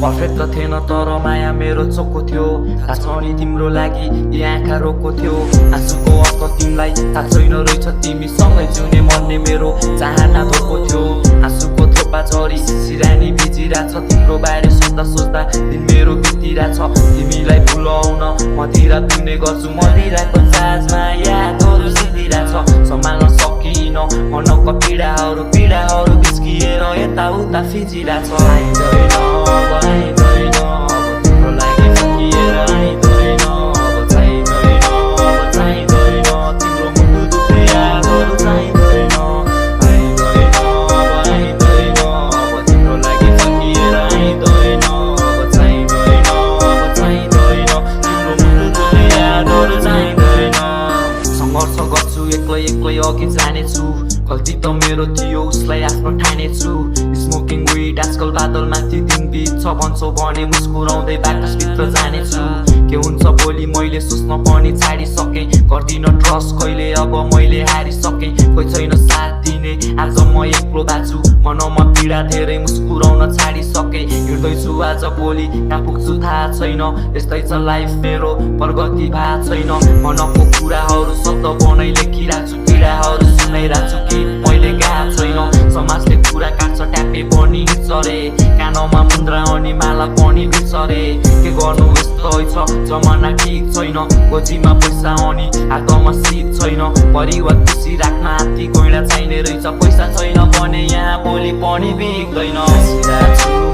Perfect त थिएन तर माया मेरो चोखो थियो। थाहा छ नि तिम्रो लागि यी आँखा रोको थियो। आँसुको अर्थ तिमीलाई थाहा छैन रहेछ, तिमीसँगै जिउने मर्ने मेरो चाहना धोको थियो। आँसुको थोपा झरी सिरानी भिजिरहेछ, तिम्रो बारे सोच्दा सोच्दा दिन मेरो बितिरहेछ। तिमीलाई भुलाउन मदिरा पिउने गर्छु, मदिराको चार्जमा यादहरू सिद्धिरहेछ। सम्हाल्न सकिन मनको पीडाहरू बिस्किएर यताउता फिजिरहेछ। आइँदैन अब तिम्रो लागि फर्किएर आइँदैन, अब चाहिँदैन, अब चाहिँदैन तिम्रो मुटु दुख्ने यादहरू चाहिँदैन। आइँदैन अब तिम्रो लागि फर्किएर आइँदैन, अब चाहिँदैन, अब चाहिँदैन तिम्रो मुटु दुख्ने यादहरू चाहिँदैन। सङ्घर्ष गर्छु एक्लै अघि जानेछु, गल्ती त मेरो थियो उसलाई आफ्नो ठानेछु। स्मोकिङ विड आजकल बादलमाथि दिन बित्छ भन्छौ भने मुस्कुराउँदै बाकसभित्र जानेछु। के हुन्छ भोलि मैले सोच्न पनि छाडिसकेँ, गर्दिन ट्रस्ट कहिले अब मैले हारिसकेँ। कोही छैन साथ दिने आज म एक्लो बाछु, मनमा पीडा धेरै मुस्कुराउन छाडिसकेँ। हिँड्दैछु आज भोलि कहाँ पुग्छु थाहा छैन, यस्तै छ लाइफ मेरो प्रगति भएको छैन। मनको कुराहरू शब्द बनाइ लेखिरहेको छु, पीडाहरू सुनाइरहेको छु कि मैले गएको छैन। समाजले कुरा काट्छ ट्यापे पनि हिँड्छ रे, कानमा मुन्द्रा अनि माला पनि बिर्छ रे। के गर्नु यस्तै छ जमाना ठिक छैन, गोजीमा पैसा अनि हातमा सिप छैन। परिवार खुसी राख्न हात्ती गैँडा चाहिने रहेछ, पैसा छैन भने यहाँ भोलि पनि बिग्दैन।